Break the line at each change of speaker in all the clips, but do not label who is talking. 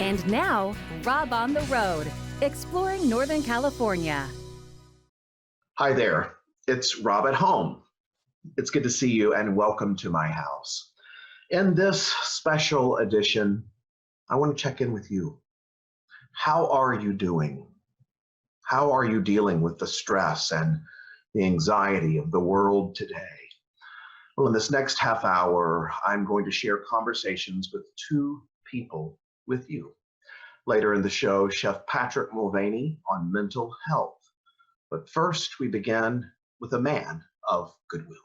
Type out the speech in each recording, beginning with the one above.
And now, Rob on the Road, exploring Northern California.
Hi there, it's Rob at home. It's good to see you and welcome to my house. In this special edition, I want to check in with you. How are you doing? How are you dealing with the stress and the anxiety of the world today? Well, in this next half hour, I'm going to share conversations with two people with you. Later in the show, Chef Patrick Mulvaney on mental health. But first, we begin with a man of Goodwill.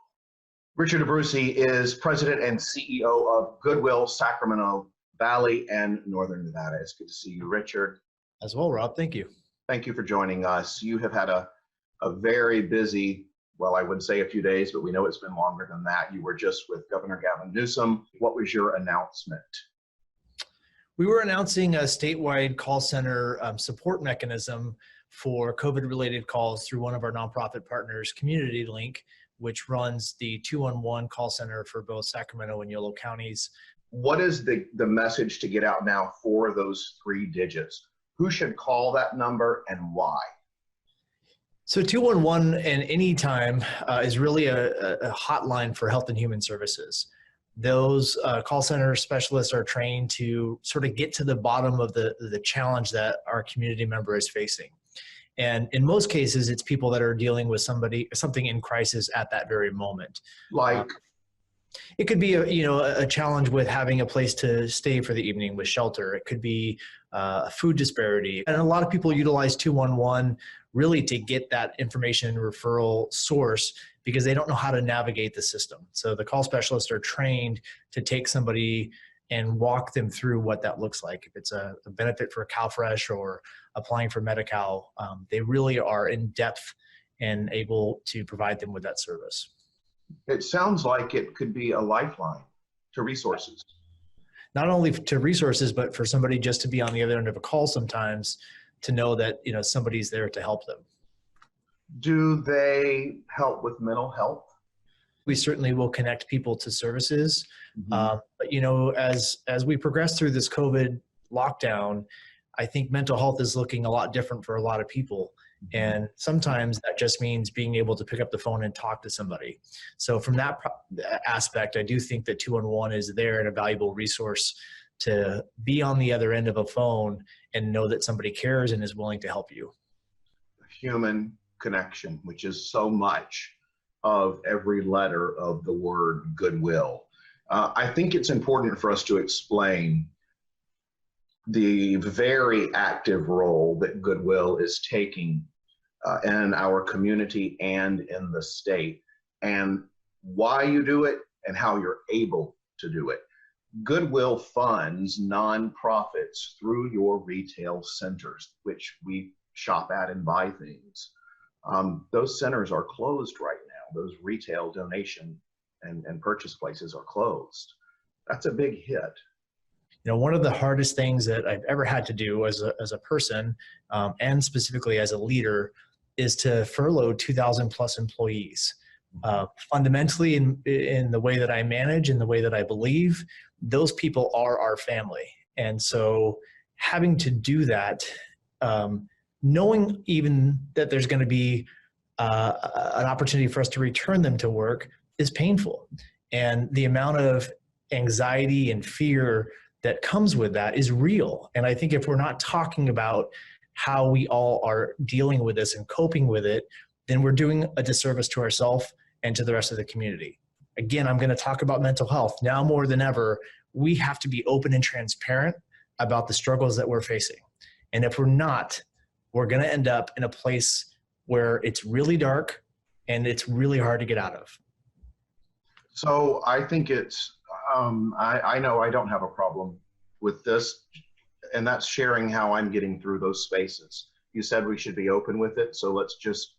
Richard Abruzzi is president and CEO of Goodwill, Sacramento Valley and Northern Nevada. It's good to see you, Richard.
As well, Rob. Thank you.
Thank you for joining us. You have had a very busy, well, I would say a few days, but we know it's been longer than that. You were just with Governor Gavin Newsom. What was your announcement?
We were announcing a statewide call center support mechanism for COVID-related calls through one of our nonprofit partners, Community Link, which runs the 211 call center for both Sacramento and Yolo counties.
What is the message to get out now for those 3 digits? Who should call that number and why?
So 211 and anytime is really a hotline for health and human services. Those call center specialists are trained to sort of get to the bottom of the challenge that our community member is facing. And in most cases, it's people that are dealing with something in crisis at that very moment.
Like?
It could be a challenge with having a place to stay for the evening with shelter. It could be food disparity. And a lot of people utilize 211 really to get that information referral source because they don't know how to navigate the system. So the call specialists are trained to take somebody and walk them through what that looks like. If it's a benefit for CalFresh or applying for Medi-Cal, they really are in depth and able to provide them with that service.
It sounds like it could be a lifeline to resources.
Not only to resources, but for somebody just to be on the other end of a call sometimes to know that somebody's there to help them.
Do they help with mental health?
We certainly will connect people to services.
Mm-hmm.
But as we progress through this COVID lockdown, I think mental health is looking a lot different for a lot of people. And sometimes that just means being able to pick up the phone and talk to somebody. So from that aspect, I do think that 211 is there and a valuable resource to be on the other end of a phone and know that somebody cares and is willing to help you.
Human connection, which is so much of every letter of the word Goodwill. I think it's important for us to explain the very active role that Goodwill is taking in our community and in the state, and why you do it and how you're able to do it. Goodwill funds nonprofits through your retail centers, which we shop at and buy things. Those centers are closed right now. Those retail donation and purchase places are closed. That's a big hit.
One of the hardest things that I've ever had to do as a person and specifically as a leader is to furlough 2,000 plus employees. Fundamentally, in the way that I manage, in the way that I believe, those people are our family. And so having to do that, knowing even that there's going to be an opportunity for us to return them to work is painful. And the amount of anxiety and fear that comes with that is real. And I think if we're not talking about how we all are dealing with this and coping with it, then we're doing a disservice to ourselves and to the rest of the community. Again, I'm going to talk about mental health. Now more than ever, we have to be open and transparent about the struggles that we're facing. And if we're not, we're going to end up in a place where it's really dark and it's really hard to get out of.
So I think it's, I know I don't have a problem with this, and that's sharing how I'm getting through those spaces. You said we should be open with it, so let's just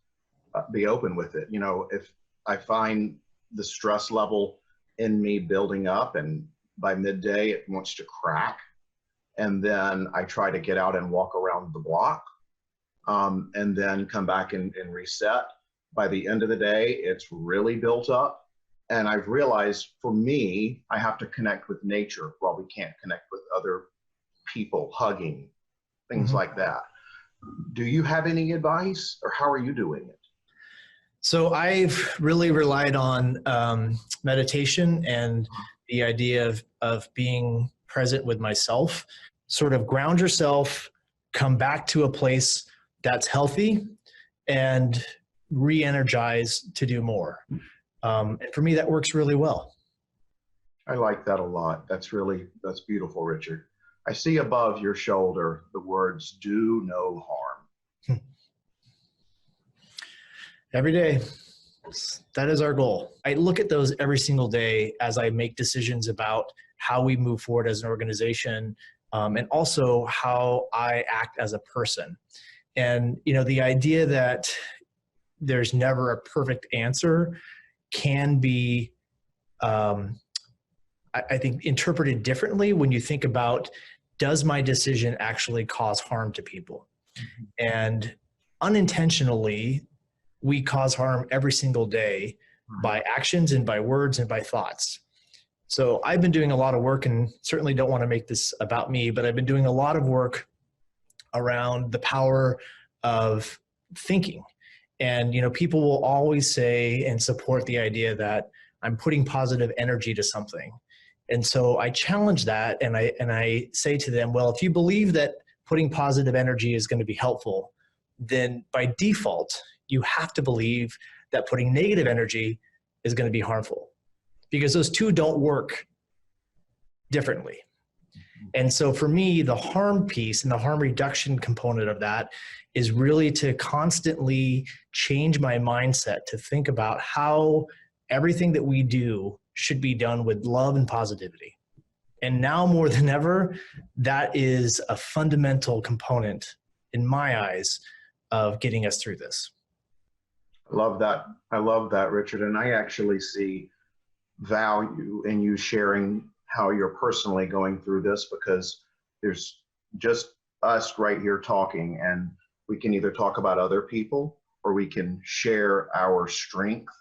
be open with it. If I find the stress level in me building up and by midday it wants to crack, and then I try to get out and walk around the block, and then come back and reset. By the end of the day, it's really built up. And I've realized for me, I have to connect with nature while we can't connect with other people, hugging, things like that. Do you have any advice, or how are you doing it?
So I've really relied on meditation and the idea of being present with myself. Sort of ground yourself, come back to a place that's healthy, and re-energize to do more. And for me, that works really well.
I like that a lot. That's beautiful, Richard. I see above your shoulder the words, do no harm.
Every day. That is our goal. I look at those every single day as I make decisions about how we move forward as an organization, and also how I act as a person. And, the idea that there's never a perfect answer can be, I think, interpreted differently when you think about, does my decision actually cause harm to people? And unintentionally, we cause harm every single day by actions and by words and by thoughts. So I've been doing a lot of work, and certainly don't want to make this about me, but I've been doing a lot of work around the power of thinking. And, people will always say and support the idea that I'm putting positive energy to something. And so I challenge that, and I say to them, well, if you believe that putting positive energy is going to be helpful, then by default, you have to believe that putting negative energy is going to be harmful, because those two don't work differently. And so for me, the harm piece and the harm reduction component of that is really to constantly change my mindset to think about how everything that we do should be done with love and positivity. And now more than ever, that is a fundamental component in my eyes of getting us through this.
I love that, Richard. And I actually see value in you sharing how you're personally going through this, because there's just us right here talking, and we can either talk about other people or we can share our strength.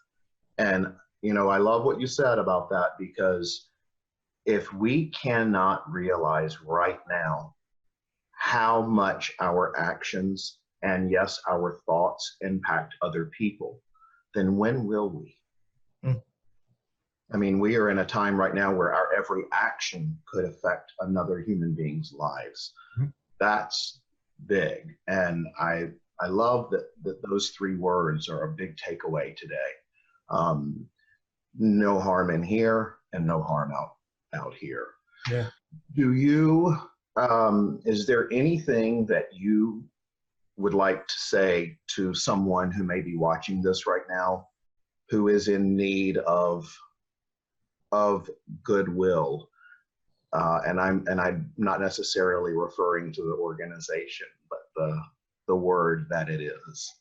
And, I love what you said about that, because if we cannot realize right now how much our actions and, yes, our thoughts impact other people, then when will we? I mean, we are in a time right now where our every action could affect another human being's lives. That's big. And I love that those three words are a big takeaway today. No harm in here and no harm out here.
Yeah.
Do you, is there anything that you would like to say to someone who may be watching this right now, who is in need of goodwill? And I'm not necessarily referring to the organization, but the word that it is,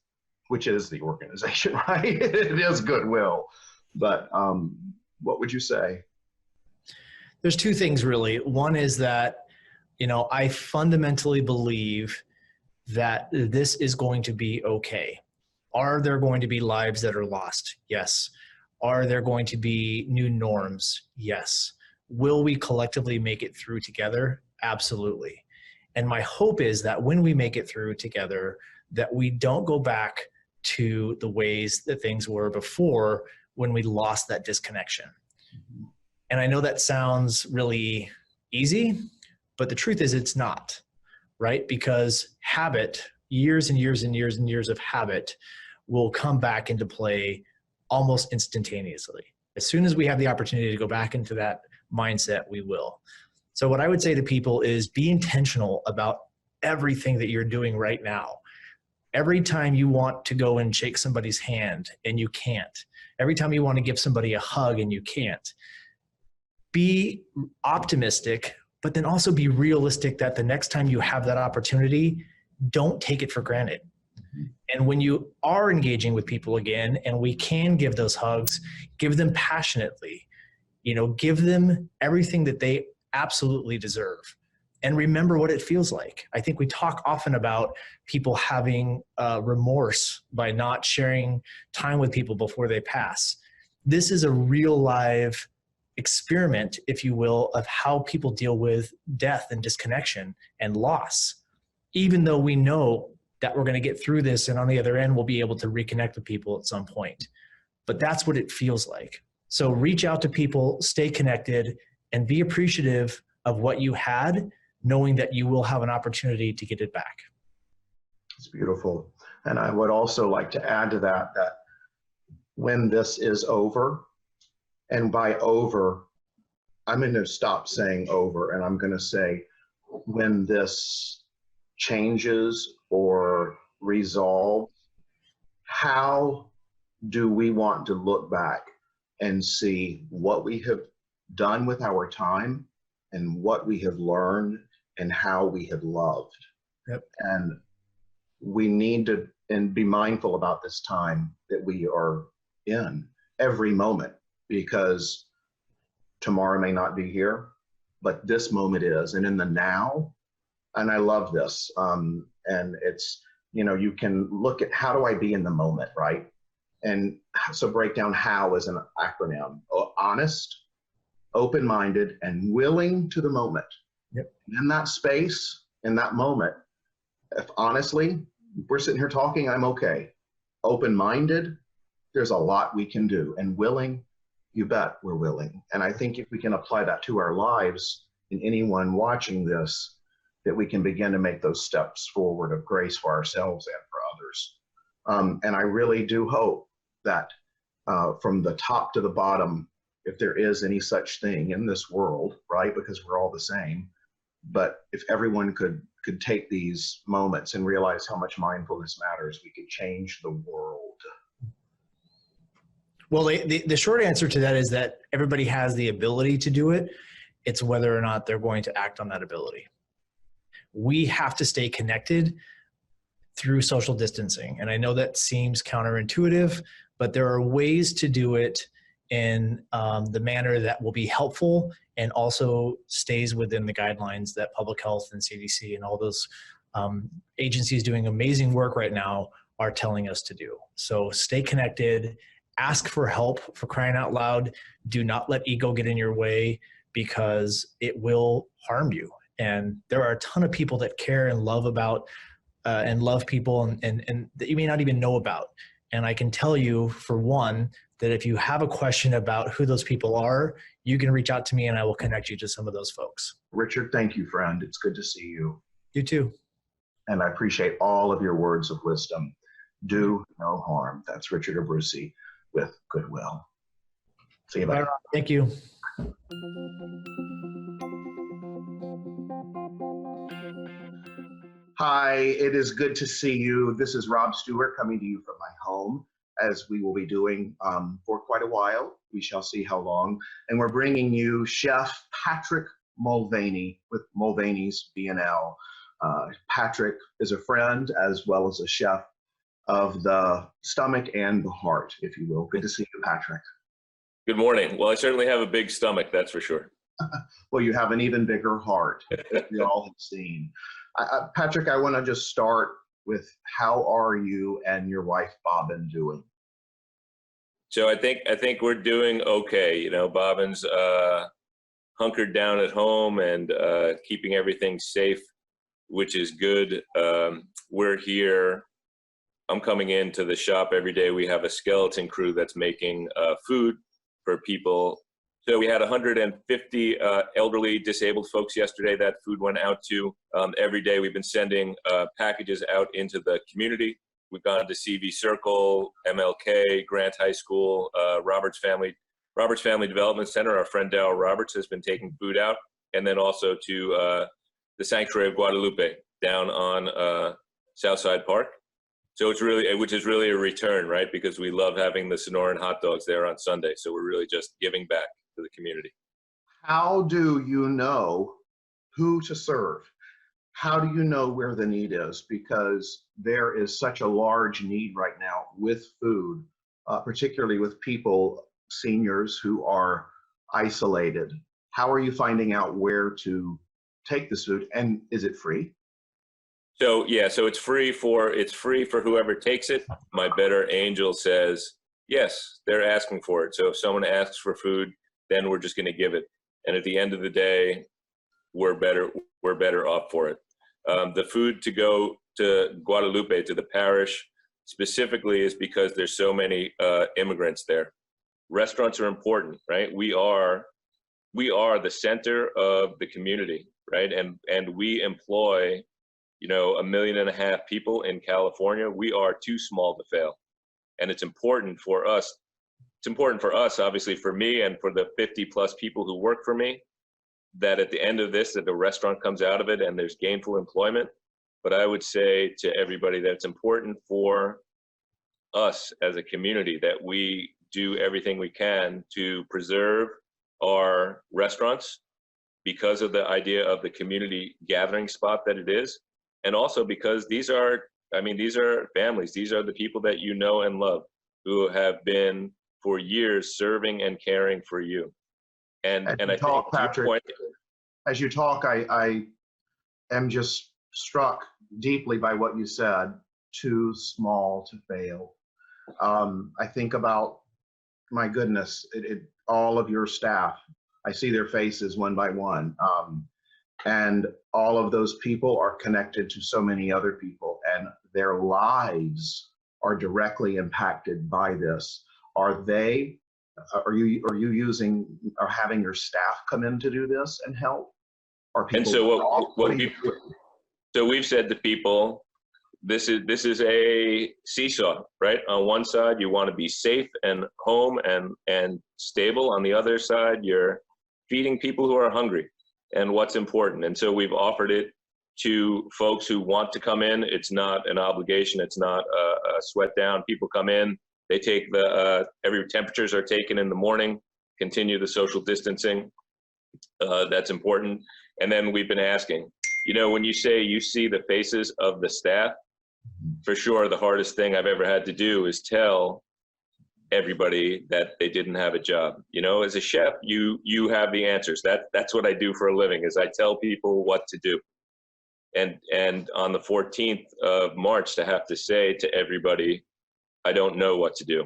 which is the organization, right? It is Goodwill. But what would you say?
There's two things really. One is that, I fundamentally believe that this is going to be okay. Are there going to be lives that are lost? Yes. Are there going to be new norms? Yes. Will we collectively make it through together? Absolutely. And my hope is that when we make it through together, that we don't go back to the ways that things were before, when we lost that disconnection. And I know that sounds really easy, but the truth is it's not, right? Because habit, years and years and years and years of habit, will come back into play almost instantaneously. As soon as we have the opportunity to go back into that mindset, we will. So what I would say to people is be intentional about everything that you're doing right now. Every time you want to go and shake somebody's hand and you can't, every time you want to give somebody a hug and you can't, be optimistic, but then also be realistic that the next time you have that opportunity, don't take it for granted. And when you are engaging with people again, and we can give those hugs, give them passionately, give them everything that they absolutely deserve. And remember what it feels like. I think we talk often about people having remorse by not sharing time with people before they pass. This is a real live experiment, if you will, of how people deal with death and disconnection and loss, even though we know that we're going to get through this and on the other end we'll be able to reconnect with people at some point. But that's what it feels like. So reach out to people, stay connected, and be appreciative of what you had, knowing that you will have an opportunity to get it back.
It's beautiful. And I would also like to add to that, that when this is over, and by over, I'm going to stop saying over and I'm going to say when this changes or resolves, how do we want to look back and see what we have done with our time and what we have learned and how we have loved?
Yep.
And we need to and be mindful about this time that we are in every moment, because tomorrow may not be here, but this moment is. And in the now, and I love this, and it's, you know, you can look at how do I be in the moment, right? And so break down how as an acronym: honest, open-minded, and willing to the moment.
Yep.
In that space, in that moment, if honestly, we're sitting here talking, I'm okay. Open-minded, there's a lot we can do. And willing, you bet we're willing. And I think if we can apply that to our lives, and anyone watching this, that we can begin to make those steps forward of grace for ourselves and for others. And I really do hope that from the top to the bottom, if there is any such thing in this world, right, because we're all the same, but if everyone could take these moments and realize how much mindfulness matters, we could change the world.
Well, the short answer to that is that everybody has the ability to do it. It's whether or not they're going to act on that ability. We have to stay connected through social distancing. And I know that seems counterintuitive, but there are ways to do it in the manner that will be helpful and also stays within the guidelines that public health and CDC and all those agencies doing amazing work right now are telling us to do. So stay connected, ask for help, for crying out loud. Do not let ego get in your way, because it will harm you. And there are a ton of people that care and love about and love people and that you may not even know about. And I can tell you, for one, that if you have a question about who those people are, you can reach out to me and I will connect you to some of those folks.
Richard, thank you, friend. It's good to see you.
You too.
And I appreciate all of your words of wisdom. Do no harm. That's Richard Abruzzi with Goodwill. See you later.
Thank you.
Hi, it is good to see you. This is Rob Stewart coming to you from my home, as we will be doing for quite a while. We shall see how long. And we're bringing you Chef Patrick Mulvaney with Mulvaney's B&L. Patrick is a friend as well as a chef of the stomach and the heart, if you will. Good to see you, Patrick.
Good morning. Well, I certainly have a big stomach, that's for sure.
Well, you have an even bigger heart, as we all have seen. Patrick, I want to just start with, how are you and your wife, Bobbin, doing?
So I think we're doing okay. You know, Bobbin's hunkered down at home and keeping everything safe, which is good. We're here. I'm coming into the shop every day. We have a skeleton crew that's making food for people. So we had 150 elderly disabled folks yesterday that food went out to. Every day we've been sending packages out into the community. We've gone to CV Circle, MLK, Grant High School, Roberts Family Development Center. Our friend Darryl Roberts has been taking food out. And then also to the Sanctuary of Guadalupe down on Southside Park. So it's really, which is really a return, right? Because we love having the Sonoran hot dogs there on Sunday. So we're really just giving back to the community.
How do you know who to serve? How do you know where the need is? Because there is such a large need right now with food, particularly with people, seniors who are isolated. How are you finding out where to take this food, and is it free?
So yeah, so it's free for whoever takes it. My better angel says, yes, they're asking for it. So if someone asks for food, then we're just going to give it. And at the end of the day, we're better off for it. The food to go to Guadalupe, to the parish specifically, is because there's so many immigrants there. Restaurants are important, right? We are the center of the community, right? And we employ, 1.5 million people in California. We are too small to fail. And it's important for us. It's important for us, obviously, for me and for the 50 plus people who work for me, that at the end of this, that the restaurant comes out of it and there's gainful employment. But I would say to everybody that it's important for us as a community that we do everything we can to preserve our restaurants because of the idea of the community gathering spot that it is. And also because these are families. These are the people that you know and love, who have been for years serving and caring for you. And I think, Patrick,
as you talk, I am just struck deeply by what you said, too small to fail. I think about, my goodness, all of your staff. I see their faces one by one. And all of those people are connected to so many other people, and their lives are directly impacted by this. Are you using or having your staff come in to do this and help? Are people?
And so we've said to people, this is a seesaw, right? On one side, you want to be safe and home and stable. On the other side, you're feeding people who are hungry and what's important. And so we've offered it to folks who want to come in. It's not an obligation. It's not a sweat down. People come in, they take every temperatures are taken in the morning, continue the social distancing. That's important. And then we've been asking, when you say you see the faces of the staff, for sure, the hardest thing I've ever had to do is tell everybody that they didn't have a job. As a chef, you have the answers. That's what I do for a living, is I tell people what to do. And on the 14th of March, to have to say to everybody, I don't know what to do,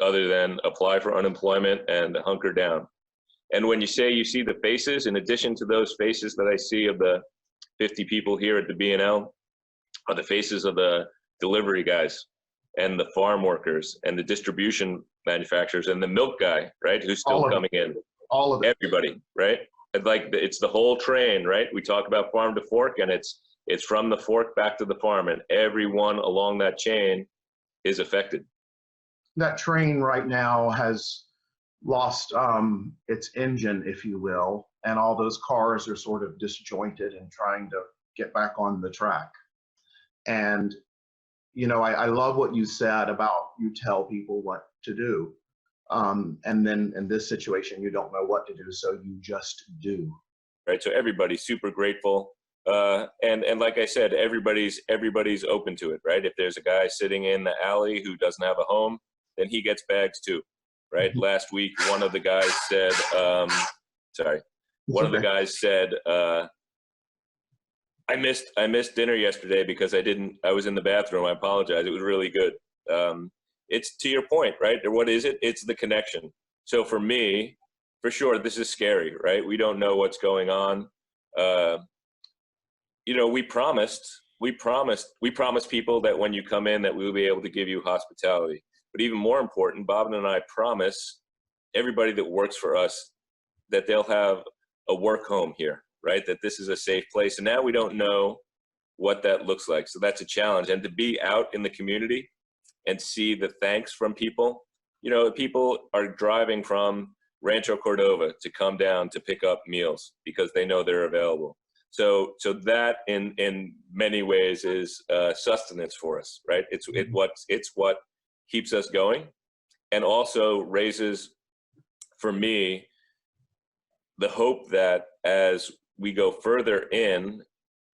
other than apply for unemployment and hunker down. And when you say you see the faces, in addition to those faces that I see of the 50 people here at the B&L, are the faces of the delivery guys and the farm workers and the distribution manufacturers and the milk guy, right, who's still coming in.
All of it.
Everybody, right? It's the whole train, right? We talk about farm to fork, and it's from the fork back to the farm, and everyone along that chain is affected.
That train right now has lost its engine, if you will, and all those cars are sort of disjointed and trying to get back on the track. And, I love what you said about you tell people what to do. And then in this situation, you don't know what to do, so you just do.
Right. So everybody's super grateful. And like I said, everybody's open to it, right? If there's a guy sitting in the alley who doesn't have a home, then he gets bags too, right? Mm-hmm. Last week, one of the guys said, I missed dinner yesterday because I was in the bathroom. I apologize. It was really good. It's to your point, right? What is it? It's the connection. So for me, for sure, this is scary, right? We don't know what's going on. We promised people that when you come in that we'll be able to give you hospitality. But even more important, Bob and I promise everybody that works for us that they'll have a work home here, right? That this is a safe place. And now we don't know what that looks like. So that's a challenge. And to be out in the community and see the thanks from people, people are driving from Rancho Cordova to come down to pick up meals because they know they're available. So that in many ways is sustenance for us, right? It's what keeps us going, and also raises, for me, the hope that as we go further in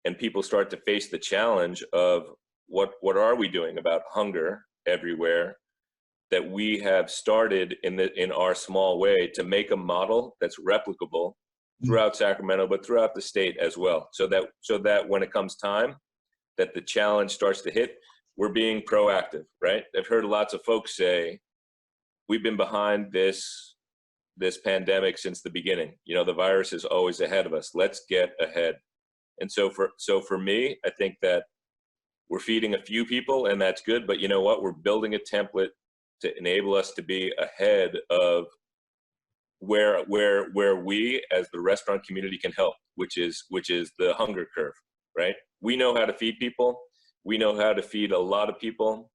and people start to face the challenge of what are we doing about hunger everywhere, that we have started in our small way to make a model that's replicable throughout Sacramento, but throughout the state as well. So that when it comes time that the challenge starts to hit, we're being proactive, right? I've heard lots of folks say, we've been behind this this pandemic since the beginning. You know, the virus is always ahead of us. Let's get ahead. And so for me, I think that we're feeding a few people, and that's good. But you know what? We're building a template to enable us to be ahead of where we as the restaurant community can help, which is the hunger curve, right? We know how to feed people. We know how to feed a lot of people.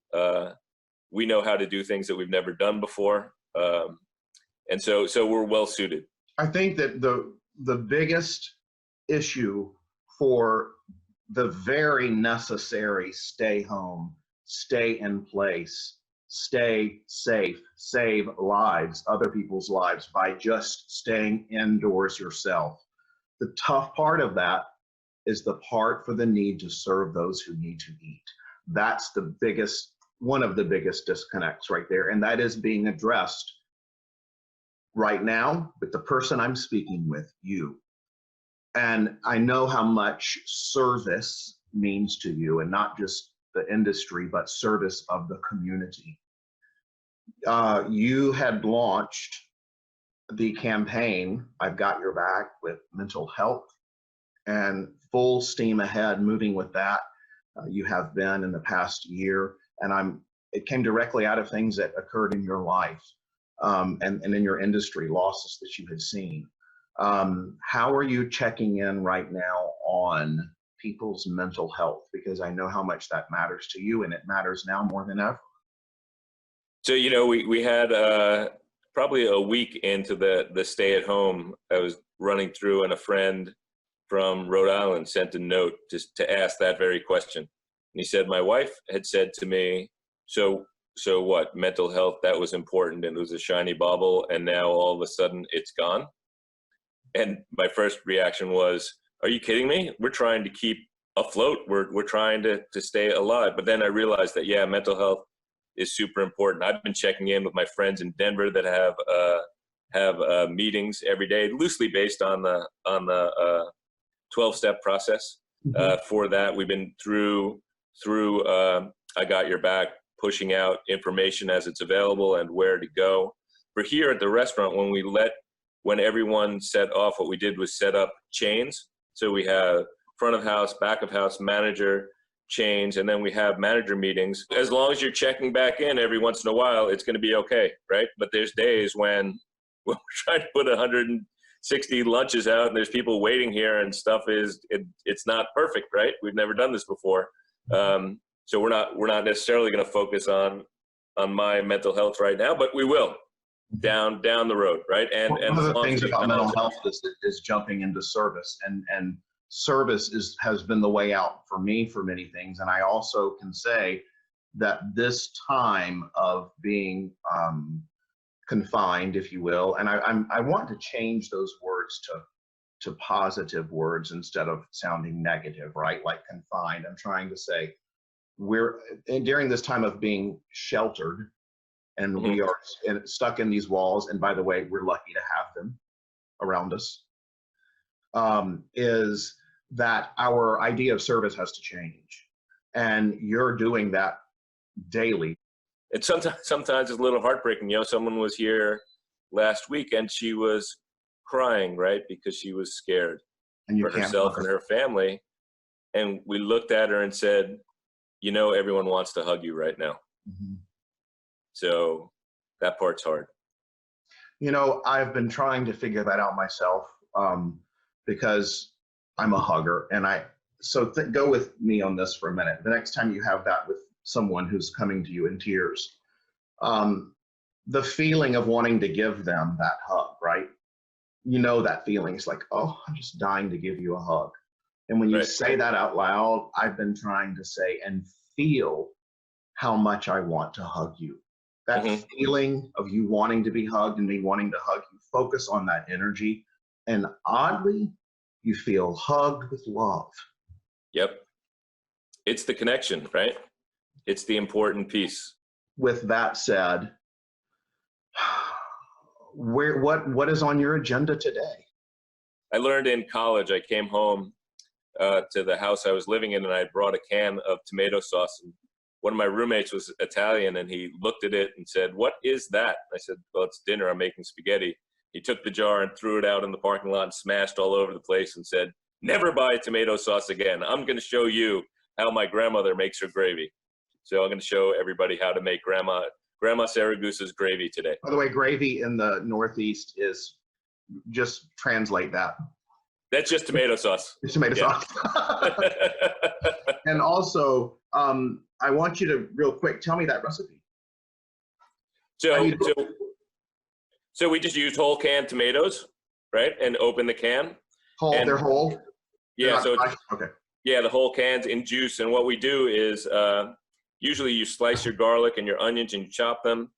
We know how to do things that we've never done before. And so we're well suited.
I think that the biggest issue for the very necessary stay home, stay in place, stay safe, save lives, other people's lives, by just staying indoors yourself. The tough part of that is the part for the need to serve those who need to eat. That's the biggest, one of the biggest disconnects right there. And that is being addressed right now with the person I'm speaking with, you. And I know how much service means to you, and not just the industry, but service of the community. You had launched the campaign, I've Got Your Back, with mental health, and full steam ahead moving with that. You have been in the past year, and it came directly out of things that occurred in your life, and in your industry, losses that you had seen. How are you checking in right now on people's mental health? Because I know how much that matters to you, and it matters now more than ever.
So, you know, we had probably a week into the stay at home, I was running through, and a friend from Rhode Island sent a note just to ask that very question. And he said, my wife had said to me, so what, mental health, that was important, and it was a shiny bauble, and now all of a sudden it's gone? And my first reaction was, are you kidding me? We're trying to keep afloat. We're trying to stay alive. But then I realized that, yeah, mental health is super important. I've been checking in with my friends in Denver that have meetings every day, loosely based on the 12-step process. For that, we've been through I Got Your Back, pushing out information as it's available and where to go. For here at the restaurant, when everyone set off, what we did was set up chains. So we have front of house, back of house, manager chains, and then we have manager meetings. As long as you're checking back in every once in a while, it's going to be okay, right? But there's days when we're trying to put 160 lunches out, and there's people waiting here, and stuff it's not perfect, right? We've never done this before, so we're not necessarily going to focus on my mental health right now, but we will down the road, right? And
one of the things about mental health is jumping into service, and service has been the way out for me for many things. And I also can say that this time of being confined, if you will, and I want to change those words to positive words instead of sounding negative, right? Like confined. I'm trying to say during this time of being sheltered, and we are stuck in these walls, and by the way, we're lucky to have them around us, is that our idea of service has to change. And you're doing that daily.
And sometimes it's a little heartbreaking. You know, someone was here last week, and she was crying, right? Because she was scared for herself and her family. And we looked at her and said, you know, everyone wants to hug you right now. So that part's hard.
You know, I've been trying to figure that out myself, because I'm a hugger, and go with me on this for a minute. The next time you have that with someone who's coming to you in tears, the feeling of wanting to give them that hug, right? You know that feeling. It's like, oh, I'm just dying to give you a hug. And when you say that out loud, I've been trying to say and feel how much I want to hug you. That feeling of you wanting to be hugged and me wanting to hug you, focus on that energy. And oddly, you feel hugged with love.
Yep. It's the connection, right? It's the important piece.
With that said, what is on your agenda today?
I learned in college, I came home to the house I was living in, and I brought a can of tomato sauce. And one of my roommates was Italian, and he looked at it and said, "What is that?" I said, "Well, it's dinner. I'm making spaghetti." He took the jar and threw it out in the parking lot and smashed all over the place and said, "Never buy tomato sauce again. I'm going to show you how my grandmother makes her gravy." So I'm going to show everybody how to make Grandma Saragusa's gravy today.
By the way, gravy in the Northeast is, just translate that.
That's just tomato sauce.
It's tomato sauce. And also, I want you to real quick tell me that recipe.
So we just use whole canned tomatoes, right? And open the can.
Whole, they're whole?
Yeah,
Okay.
Yeah, the whole cans in juice. And what we do is usually you slice your garlic and your onions and you chop them.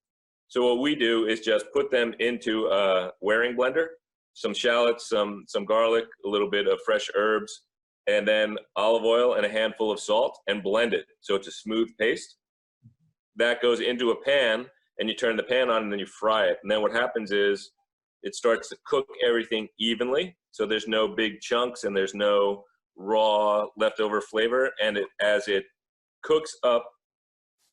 So what we do is just put them into a waring blender, some shallots, some garlic, a little bit of fresh herbs, and then olive oil and a handful of salt, and blend it so it's a smooth paste. That goes into a pan, and you turn the pan on and then you fry it. And then what happens is it starts to cook everything evenly. So there's no big chunks and there's no raw leftover flavor. And as it cooks up,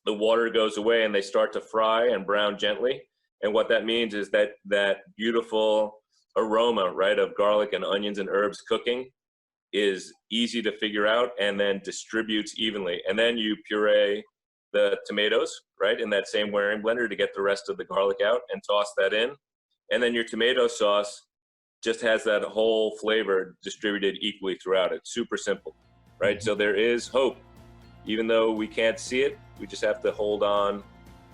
the water goes away and they start to fry and brown gently. And what that means is that beautiful aroma, right, of garlic and onions and herbs cooking is easy to figure out and then distributes evenly. And then you puree the tomatoes, right, in that same waring blender to get the rest of the garlic out and toss that in. And then your tomato sauce just has that whole flavor distributed equally throughout it. Super simple, right? Mm-hmm. So there is hope. Even though we can't see it, we just have to hold on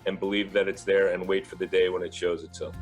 and believe that it's there and wait for the day when it shows itself.